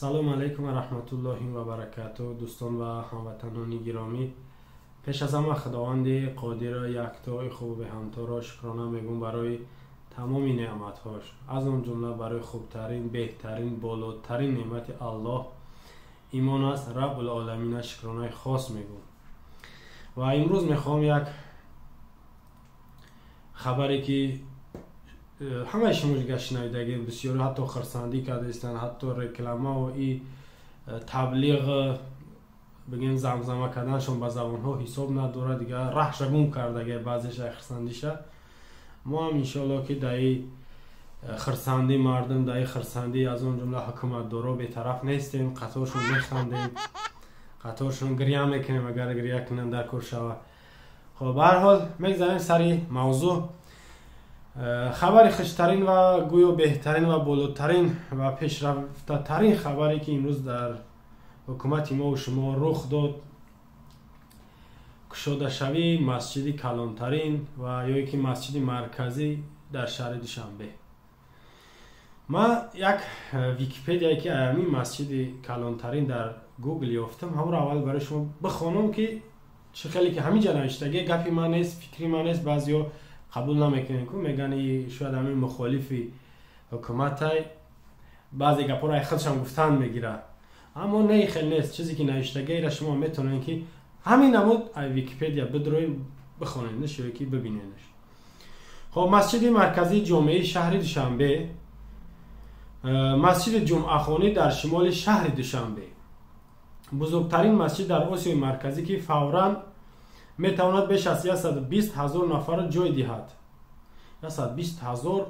салому алайкум ва раҳматуллоҳи ва баракатуҳ. дӯстон ва ҳамватанони гиромӣ, пеш аз ҳама худованди қодира яктои хубу беҳамторо шукрона мегӯм барои тамоми неъматҳош, аз он ҷумла барои хубтарин, беҳтарин, болотарин неъмати аллоҳ имон аст. раббул оламина шукронаи хос мегӯм. ва имрӯз мехоҳам як хабаре ки ҳамаи шумо дига шунавидаги бисёри ҳатто хурсандӣ кардастанд, ҳатто рекламаву и таблиғ бигем замзама карданашон ба забонҳо ҳисоб надорад, дига раҳшагум кардаги баъзеша хурсандиша. мо ҳам иншоаллоҳ ки даи хурсандӣ мардум, даи хурсандӣ аз он ҷумла ҳукуматдоро бетараф нестем, қаторшон механдем, қаторшон гирья мекунем агар гирья кунанд дар кор шава. хоб ба ҳар ҳол мегзарем сари мавзӯъ. хабари хуштарин ва гӯё беҳтарин ва болотарин ва пешрафтатарин хабаре ки имрӯз дар ҳукумати мо шумо рух дод, кушодашавии масҷиди калонтарин ва ё ки масҷиди марказӣ дар шаҳри Душанбе. ман як википедия ки аями масҷиди калонтарин дар гугл ёфтам, ҳамро аввал барои шумо бихонам ки чӣ хеле ки ҳамин ҷа навиштаги гапи ман нест, фикри ман нест. баъзеҳо қабул намекунем ку мегӯянд шояд ҳамин мухолифи ҳукуматай баъзе гапҳоро худшам гуфтан мегирад, аммо не хел нест. чизе ки навиштагиро шумо метавонед ки ҳамин намуд википедия бидроед бихонедш ё ки бибинедш. хоб масҷиди марказии ҷомеаи шаҳри Душанбе, масҷиди ҷумъахонӣ дар шимоли шаҳри Душанбе, бузургтарин масҷид дар Осиёи марказӣ ки фавран метавонад беш аз 120,000 нафар ҷой диҳад. 120,000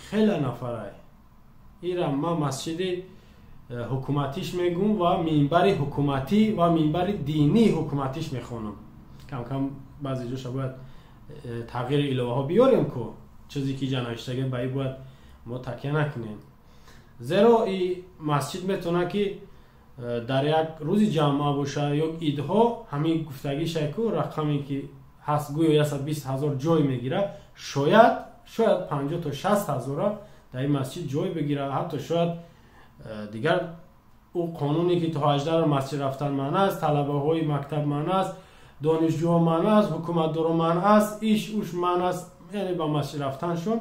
хеле нафарай. ира ман масҷиди ҳукуматиш мегӯм ва минбари ҳукуматӣ ва минбари динии ҳукуматиш мехонам. кам кам баъзе ҷоша бояд тағйири иловаҳо биёрем ку чизе ки ҷа навиштаги ба ин бояд мо такя накунем. зеро и масҷид метавонад ки дар як рӯзи ҷамъа боша ё идҳо ҳамин гуфтагиша ку рақаме ки ҳаст гӯё 120,000 ҷой мегирад, шояд 50 то 60,000 дар ин масҷид ҷой бигирад. ҳатто шояд дигар ӯ қонуне ки то 18 масҷид рафтан маъна аст, талабаҳои мактаб маъна аст, донишҷӯҳо маъна аст, ҳукуматдоро маъна аст, иш уш маъна аст, яъне ба масҷид рафтаншон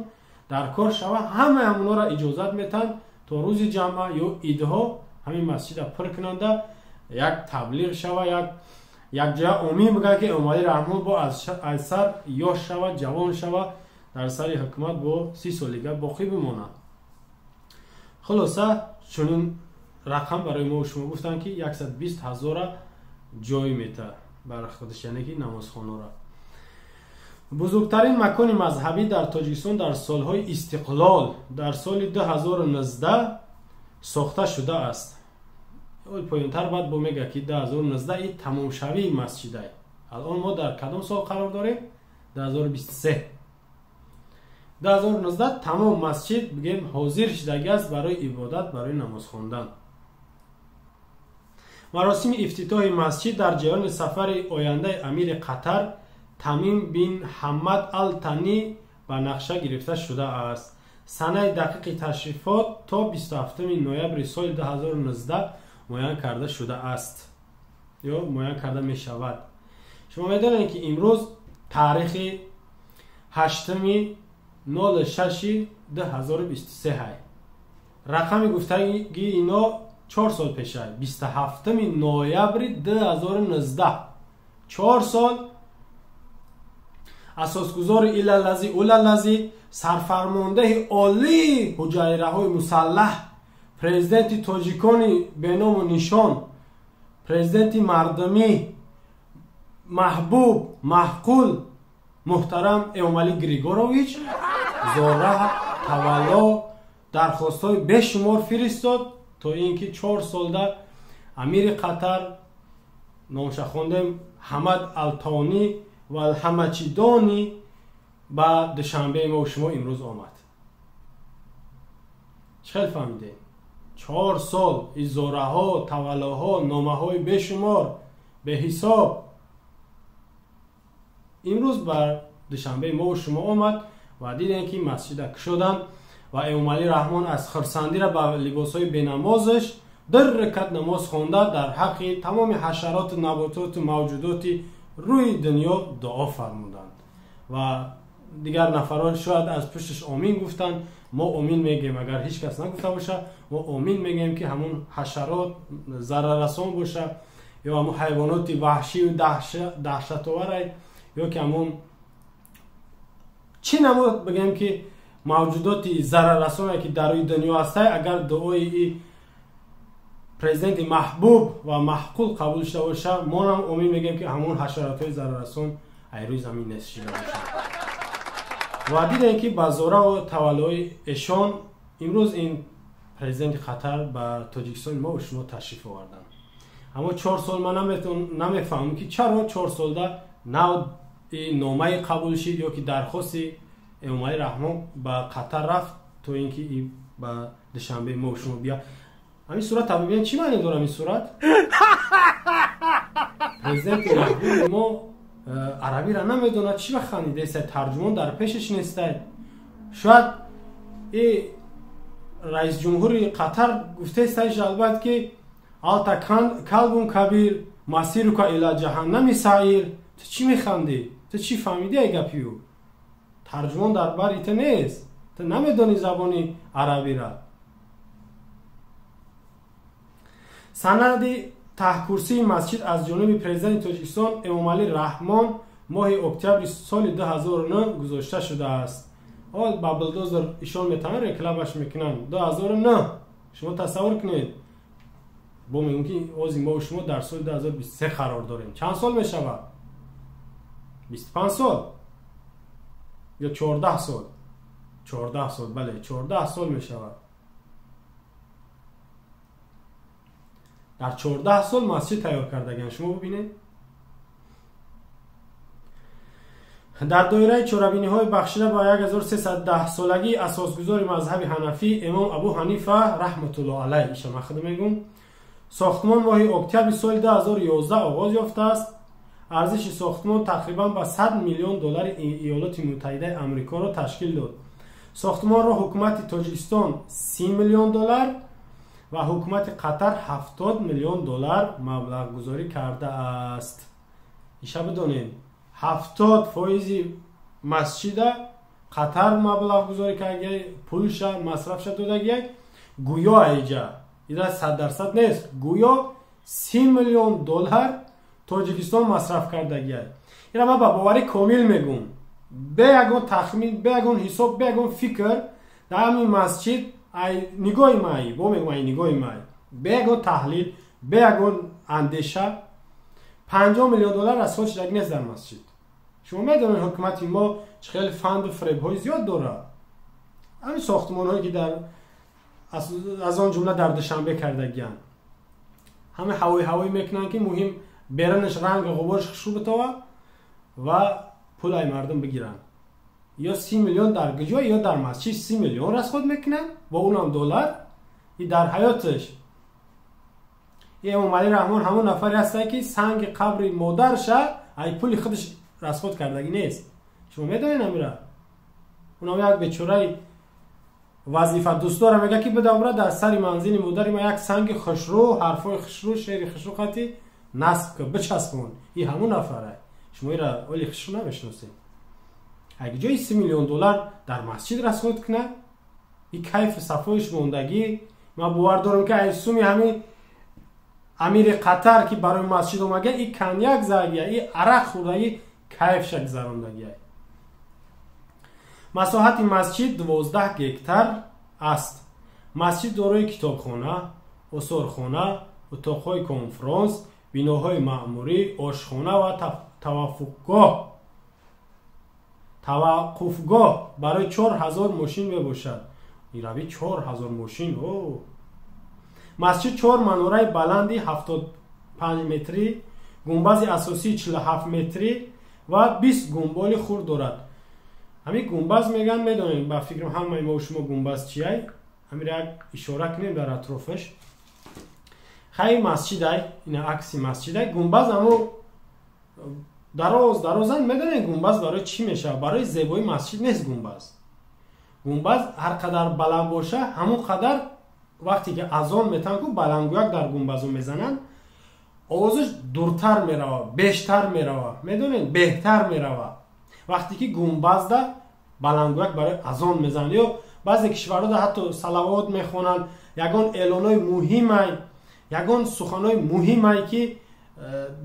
дар кор шава ҳамаи ҳамонҳоро иҷозат метаҳанд то рӯзи ҷамъа ё идҳо ҳамин масҷида пур кунанда як таблиғ шава, як ҷоя омин бигӯяд ки Эмомалӣ Раҳмон бо аз сар ёш шава, ҷавон шава, дар сари ҳукумат бо 30 солига боқӣ бимонад. хулоса чунин рақам барои мо шумо гуфтанд ки 120,000 ҷой мета бар худаш, яъне ки намозхонаро. бузургтарин макони мазҳабӣ дар Тоҷикистон дар солҳои истиқлол дар соли 2019 сохта шудааст. поинтар баъд бо мега ки 2019 и тамомшавии масҷидай. алон мо дар кадом сол қарор дорем? 2023. 2019 тамом масҷид бигем ҳозир шудаги аст барои ибодат, барои намоз хондан. маросими ифтитоҳи масҷид дар ҷараёни сафари ояндаи амири Қатар Тамим бин Ҳамад ал-Танӣ ба нақша гирифта шудааст. санаи дақиқи ташрифот то 27 ноябри соли 2019 муайян карда шудааст ё муайян карда мешавад. шумо медонед ки имрӯз таърихи 8/06/2023 ҳай. рақами гуфтаги ино 4 сол пешай, 27 ноябри 2019, 4 сол. асосгузори илаллази улаллази сарфармондаи олии ҳуҷайраҳои мусаллаҳ, президенти тоҷикони беному нишон, президенти мардумӣ маҳбуб маҳқул муҳтарам Эмомалӣ Григорович зора тавалло дархостҳои бешумор фиристод то ин ки 4 солда амири Қатар номша хондем Ҳамад Алтонӣ ва алҳамачидони ба Душанбеи мо шумо имрӯз омад. чӣ хел фаҳмидем? 4 сол изораҳо, таваллоҳо, номаҳои бешумор, беҳисоб имрӯз бар Душанбеи мо шумо омад ва дидем ки масҷида кушоданд ва Эмомалӣ Раҳмон аз хурсандиро ба либосҳои бенамозаш در رکعت نماز خوانده در حق تمام حشرات نباتات موجودات روی دنیا دعا فرمودند و دیگر نفران شاید از پشتش آمین گفتن. ما آمین میگیم اگر هیچ کس نگفته باشه ما آمین میگیم که همون حشرات ضرر رسان باشه یا همون حیوانات وحشی و دهشت آور یا که همون چی نمود بگیم که موجودات ضرر رسان که در روی دنیا هسته اگر دعای پرزیدنت محبوب و محقول قبول شده باشه ما هم امید میگیم که همون حشرات های ضرر رسان روی زمین نشیده باشه. و دیدن که با زوره و تولای ایشان امروز این پرزیدنت قطر به تاجیکستان ما و شما تشریف آوردن. اما 4 سال من نمیفهمم که چرا 4 سال ده نه نامه قبول شد یا که درخواست امام رحمان به قطر رفت تو اینکه به دوشنبه ما و شما بیا. همین صورت هم ببین چی معنی داره این صورت؟ پرزیدنت محبوب ما عربی را نمیدونه چی بخوانیده است، ترجمان در پیشش نیسته. شاید رئیس جمهور قطر گفته است البته که آلتا کلبون کبیر مسیر که الی جهنم سعیر. تو چی میخوندی؟ تو چی فهمیدی ای گپیو؟ ترجمان در بریت نیست، تو نمیدونی زبانی عربی را. سند تهکرسی مسجد از جانب پرزیدنت تاجیکستان امام علی رحمان ماه اکتبر سال 2009 گذاشته شده است. حال با بلدوزر ایشان میتونن رکلابش میکنن 2009. شما تصور کنید با میگم که اوزی ما و شما در سال 2023 قرار داریم. چند سال میشود؟ 25 سال یا 14 سال؟ 14 سال، بله 14 سال میشود. در 14 سال مسجد تیار کردگن. شما ببینید در دایره چهاربینی های بخشیده با 1310 سالگی اساسگذار مذهب حنفی امام ابو حنیفه رحمت الله علیه ایشان مخدم میگم ساختمان ماه اکتبر سال 2011 آغاز یافته است. ارزش ساختمان تقریبا با 100 میلیون دلار ایالات متحده آمریکا را تشکیل داد. ساختمان را حکومت تاجیکستان 30 میلیون دلار و حکومت قطر 70 میلیون دلار مبلغ گذاری کرده است. ایشا بدانید 70% مسجد قطر مبلغ گذاری کرده، پولش مصرفش داده گویا ایجا اینا 100% نیست، گویا 30 میلیون دلار تاجیکستان مصرف کرده. اینا من با باوری کامل میگم به یگون تخمین، به یگون حساب، به یگون فکر در همین مسجد ای نگاه مایی با میگم ای نگاه مایی به یگون تحلیل، به یگون اندیشه 50 میلیون دلار از خودش دیگه نیست در مسجد. شما میدونید حکومت ما چقدر فند و فریب های زیاد داره. همین ساختمان هایی که در از آن جمله در دوشنبه کردگیان همه هوایی میکنن که مهم برنش رنگ و غبارش خوشبو بتوه و پول ای مردم بگیرن. یا 30 میلیون در گجا یا در مسجد 30 میلیون را از خود میکنن و اونم دلار. این در حیاتش این امام علی رحمان همون نفری هسته که سنگ قبر مادرش ای پول خودش رسخود کردگی نیست. شما میدونین امیره اونم یک بیچاره وظیفه دوست داره میگه که بدوره در سر منزل مادر ما یک سنگ خشرو، حرفای خشرو، شعر خشرو خطی نصب که بچسبون. این همون نفره. شما ایره اولی خشرو نمیشناسید. اگه جای 30 میلیون دلار در مسجد رسخود کنه این کیف صفایش موندگی ما باور دارم که ایسومی همین امیر قطر که برای مسجد اومده این کنیاک زاگیه، این عرق خورده، کیف شک زروندگیه. مساحت مسجد 12 هکتار است. مسجد دارای کتابخانه، آثارخانه، اتاق‌های کنفرانس، بیناهای معموری، آشخانه و توقفگاه برای 4000 ماشین میباشد. این روی 4000 ماشین. مسجد 4 مناره بلندی 75 متری، گنبد اساسی 47 متری و 20 گنبال خرد دارد. همین گنبد میگن میدونین با فکرم همه ما و شما گنبد چیه؟ همین یک اشاره کنیم در اطرافش. خیلی مسجد این عکس مسجد گنبد اما درازن میدونین گنبد برای چی میشه؟ برای زیبایی مسجد نیست. گنبد هر قدر بلند باشه همون قدر وقتی که اذان میتن کو بلندگویک در گنبزو میزنن آوازش دورتر میروه، بیشتر میروه، میدونین بهتر میروه. وقتی که گنبز ده بلندگویک برای اذان میزنن یا بعضی کشورها ده حتی صلوات میخونن، یگان اعلانای مهمه، یگان سخنای مهمه که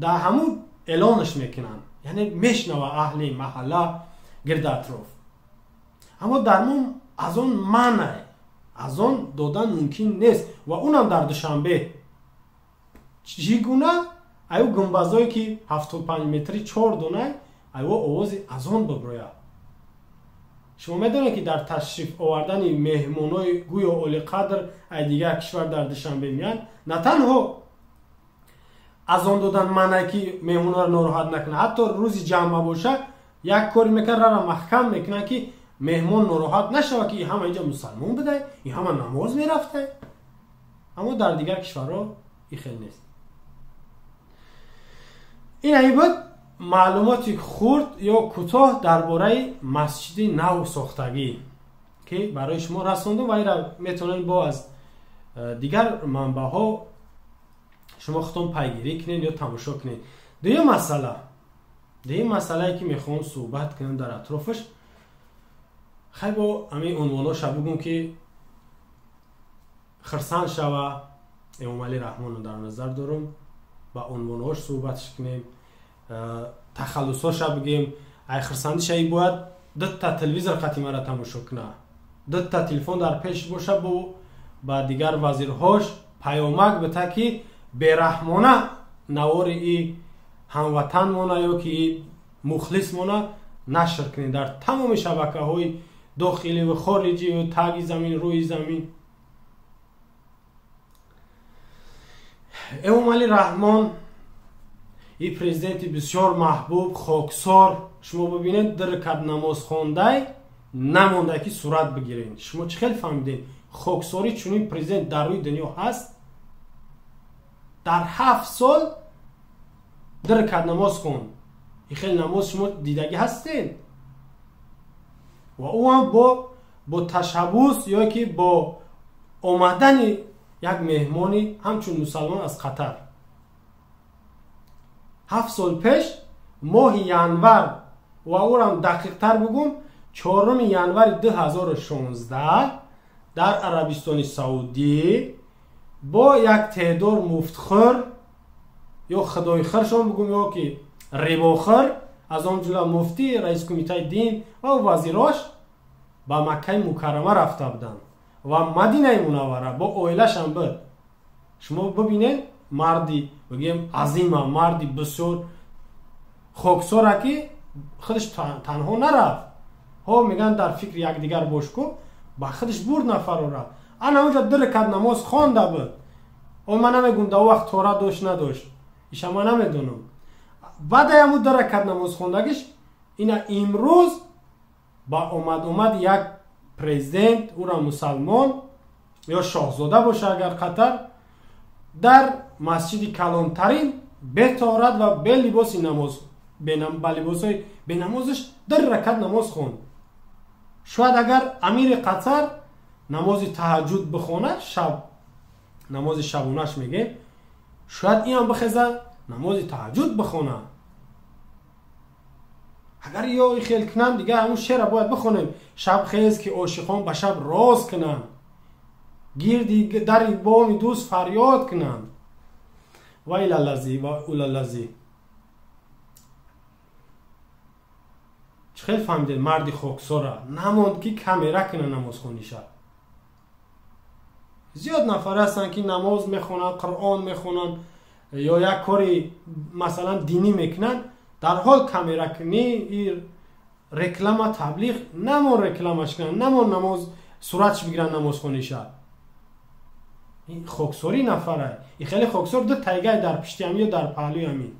در همون اعلانش میکنن، یعنی میشنوه اهل محله گرد اطراف. اما در مون اذان منه، اذان دادن ممکن نیست و اونم در دوشنبه. چگونه؟ ایو گنبزایی که 75 متری 4 دونه ایو آواز اذان ببرویه. شما میدونید که در تشریف آوردن مهمونای گویا اولی قدر ای دیگر کشور در دوشنبه میان، نه تنها اذان دادن منه که مهمونا رو ناراحت نکنه، حتی روز جمعه باشه یک کاری میکنه را محکم میکنه که مهمون ناراحت نشه که این همه اینجا مسلمان بوده، این همه نماز میرفته. اما در دیگر کشورها این خیلی نیست. این ای بود معلوماتی خرد یا کوتاه درباره مسجد نو ساختگی که برای شما رسوندم و این را میتونید با از دیگر منبع ها شما خودتون پیگیری کنید یا تماشا کنید. دیگه مسئله که میخوام صحبت کنم در اطرافش خیلی با همین عنواناش بگم که خرسان شوه امام علی رحمان رو در نظر دارم با عنواناش صحبتش کنیم، تخلصاش بگیم. ای خرسندیش ای باید دتا تلویزر قطیمه را تماشا کنه، دتا تلفن در پیش باشه با دیگر وزیرهاش پیامک بده که بیرحمانه نوار ای هموطن مونه یا که مخلص مونه نشر کنید در تمام شبکه های داخلی و خارجی و تگ زمین روی زمین. امام علی رحمان این پرزیدنت بسیار محبوب خاکسار، شما ببینید در رکعت نماز خوانده نمانده که صورت بگیرین. شما چه خیلی فهمیدین خاکساری چونین پرزیدنت در روی دنیا هست؟ در 7 سال در رکعت نماز خون. این خیلی نماز شما دیدگی هستین و او هم با تشبوس یا که با آمدن یک مهمانی همچون مسلمان از قطر 7 سال پیش ماه ینور و او هم دقیق تر بگم 4 ینور 2016 در عربستان سعودی با یک تعداد مفتخر یا خدای خر شما بگم یا که رباخر از آن جمله مفتی رئیس کمیته دین و وزیراش با مکه مکرمه رفته بودن و مدینه منوره با اویلش هم بود. شما ببینید مردی بگیم عظیمه، مردی بسیار خاکساره که خودش تنها نرفت، ها میگن در فکر یک دیگر باش کو با خودش برد نفر را انا اونجا در رکعت نماز خوانده بود. او من نمیگم در وقت تورا داشت نداشت، ایش ما نمیدونم. بعد همو در رکعت نماز خوندگیش اینا امروز با اومد یک پرزیدنت او را مسلمان یا شاهزاده باشه اگر قطر در مسجد کلانترین به طهارت و به لباس نماز به نمازش در رکعت نماز خوند. شاید اگر امیر قطر نماز تهجد بخونه، شب نماز شبونش میگه، شاید این هم بخیزه نماز تهجد بخونه. اگر یا خیل کنن دیگه همون شعر باید بخونیم، شب خیز که عاشقان به شب راز کنن، گیردی در بام دوست فریاد کنن. ویل الذی و اول الذی. چه خیلی فهمیدید مردی خاکساره نماند که کامیرا کنه نماز خونیشه. زیاد نفر هستن که نماز میخونن، قرآن میخونن یا یک کاری مثلا دینی میکنن، در حال کامیرا کنی رکلام تبلیغ نمون رکلامش کنن، نمون نماز صورتش بگیرن نماز خونیشه. این خاکساری نفره. این خیلی خاکسار دو تایگه در پشتی همی و در پهلوی همی.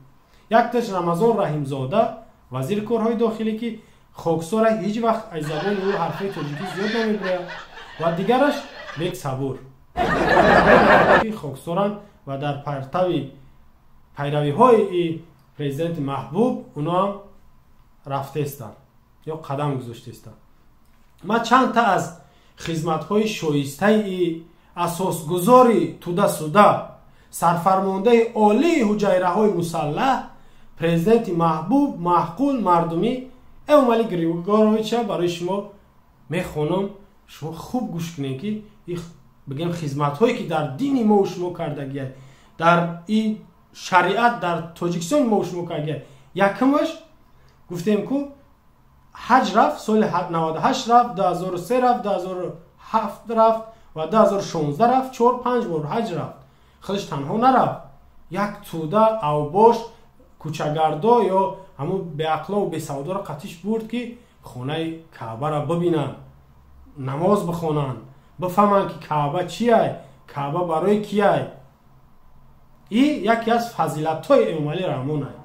یک تش رمضان رحیم زاده وزیر کارهای داخلی که خاکساره هیچ وقت از زبان او حرفای تاجیکی زیاد نمیبره و دیگرش یک صبور خاکسارن و در پرتوی پیروی های پرزیدنت محبوب اونا هم رفته استن یا قدم گذاشته استن. ما چند تا از خدمت های شایسته асосгузори туда-суда, сарфармондаи олии ҳуҷайраҳои мусаллаҳ, президенти маҳбуб, маъқул, мардумӣ Эмомали Григоровича барои шумо мехонам. шумо хуб гӯш кунед ки бигем хизматҳое ки дар дини мо шумо кардагия, дар ин шариат дар Тоҷикистони мо шумо кардагия. Якамаш гуфтем ку ҳаҷ рафт, соли 98 рафт, 2003 рафт, 2007 рафт ва 2016 рафт, 4-5 бор ҳаҷ рафт. худаш танҳо нарафт. як тӯда авбош кӯчагардо ё ҳамун беақлову бесавдоро қатиш бурд ки хонаи Каъбаро бибинанд, намоз бихонанд, бифаҳманд ки Каъба чияй, Каъба барои кияй. ин яке аз фазилатҳои Эмомали Раҳмон аст.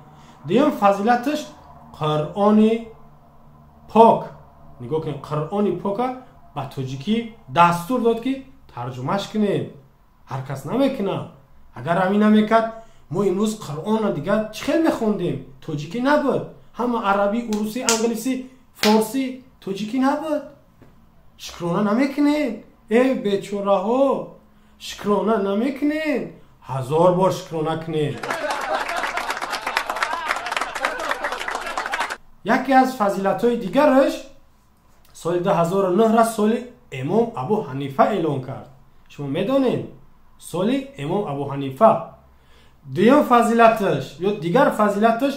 дуюм фазилаташ Қуръони пок. нигоҳ кунед, Қуръони пока ба тоҷикӣ дастур дод ки тарҷумаш кунед. ҳар кас намекунад. агар ҳамин намекард, мо имрӯз Қуръонро дигар чӣ хел мехондем? тоҷикӣ набуд. ҳама арабӣ, урусӣ, англисӣ, форсӣ, тоҷикӣ набуд. шукрона намекунед. бечораҳо, шукрона намекунед. 1000 бор шукрона кунед. яке аз фазилатҳои дигараш соли 2009 ра соли имом Абу Ҳанифа эълон кард. шумо медонед соли имом Абу Ҳанифа. дуюм фазилаташ ё дигар фазилаташ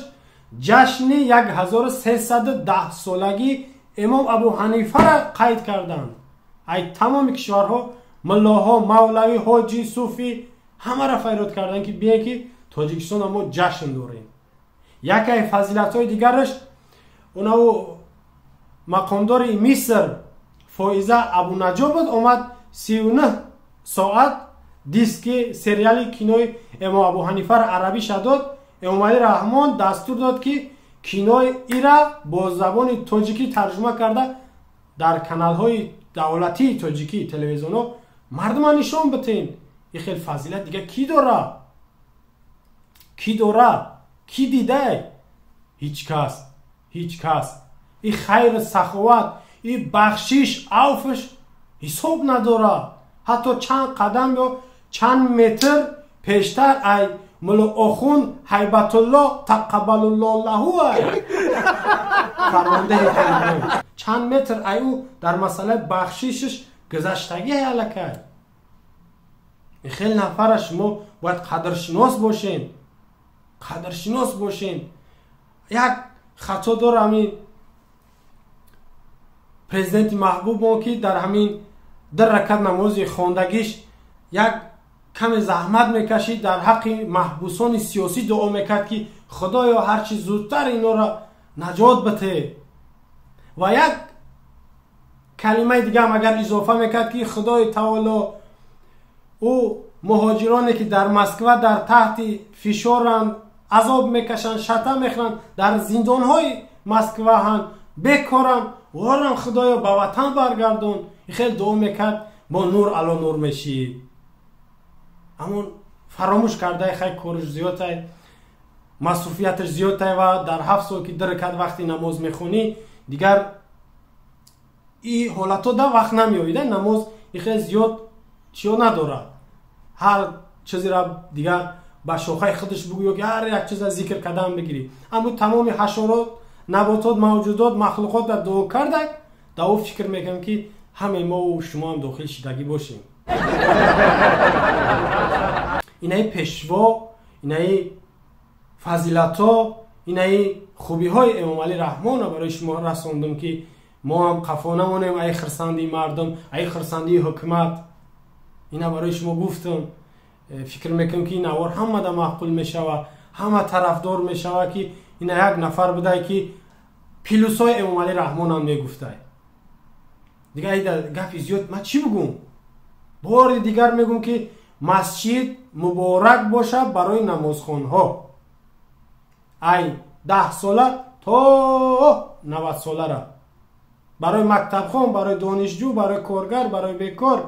ҷашни 1310 солаги имом Абу Ҳанифара қайд карданд. ай тамоми кишварҳо, муллоҳо, мавлавӣ, ҳоҷӣ, суфӣ ҳамаро файрод карданд ки биеед ки Тоҷикистон мо ҷашн дорем. яке аз фазилатҳои дигараш онао мақомдори Миср Фоиза Абунаҷобот омад 39 соат диски сериали кинои имом Абу Ҳанифаро арабиша дод. Эмомали Раҳмон дастур дод ки кинои ира бо забони тоҷикӣ тарҷума карда дар каналҳои давлатии тоҷикӣ телевизионҳо мардума нишон битен. ин хел фазилат дига ки дорад? ки дорад? ки дидай? ҳеҷ кас. ҳеҷ кас. ин хайру саховат, ин бахшиш, авфш ҳисоб надорад. ҳатто чанд қадам ё чанд метр пештар ай мулло Охунд ҳайбатулло тақаббалуллоҳу лаҳу ай фармондаи ҳайбат чанд метр ай ӯ дар масъалаи бахшишиш гузаштагӣ алакай. ин хел нафара шумо бояд қадршинос бошен. қадршинос бошен. як хато дора ҳамин президенти маҳбуб мо ки дар ҳамин 2 ракат намози хондагиш як каме заҳмат мекашид, дар ҳаққи маҳбусони сиёсӣ дуо мекард ки худоё ҳарчи зудтар инора наҷот бите. ва як калимаи дига ҳам агар изофа мекард ки худои таоло ӯ муҳоҷироне ки дар Москва дар таҳти фишоранд, азоб мекашанд, шата мехӯранд, дар зиндонҳои Москваанд, бекоранд, ворам худоё ба ватан баргардон. хел дуо мекард, бо нур ало нур мешид. аммо фаромӯш кардай хай кориш зиёдай, масруфияташ зиёдай ва дар 7 сол ки 2 ракат вақти намоз мехонӣ дигар ин ҳолатҳо да вақт намеоида. намоз ин хел зиёд чиё надорад. ҳар чизеро дигар ба шохаи худаш бугӯ ё ҳар як чиза зикр кардан бигирӣ. аммо тамоми ҳашорот, наботот, мавҷудот, махлуқот да дуо кардак, да ӯ фикр мекунам ки ҳамаи мо шумо ҳам дохили шидагӣ бошем. инаи пешво, инаи фазилатҳо, инаи хубиҳои Эмомали Раҳмонро барои шумо расондам ки мо ҳам қафо намонем. ай хирсандии мардум, ай хирсандии ҳукумат. ина барои шумо гуфтам. фикр мекунам ки ин авор ҳамада маъқул мешава, ҳама тарафдор мешава ки ина як нафар будай ки пилусҳои Эмомали Раҳмон ҳам мегуфтай. дигар айда гапи зиёд ман чӣ бигӯм? бори дигар мегӯм ки масҷид муборак бошад барои намозхонҳо. ай 10 сола то 90 солара, барои мактабхон, барои донишҷӯ, барои коргар, барои бекор,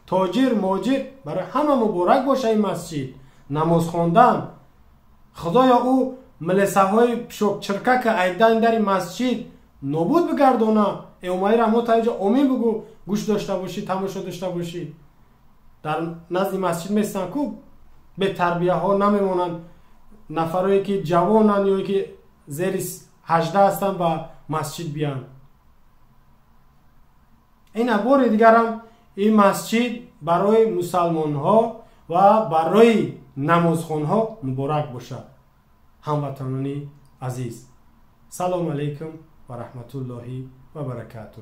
тоҷир, моҷир, барои ҳама муборак бошад ин масҷид. намоз хондан. худоё ӯ милисаҳои пишокчиркака айдан дари масҷид нобуд бигардона. Эмомали Раҳмон таҷо омин бигӯ, гӯш дошта бошӣ, тамошо дошта бошӣ. در نزد مسجد میستن کو به تربیه ها نمیمونن، نفرایی که جوانن یا که زیر 18 هستن و مسجد بیان. این بار دیگر هم این مسجد برای مسلمان ها و برای نمازخوان ها مبارک باشه. هموطنان عزیز، سلام علیکم و رحمت الله و برکاته.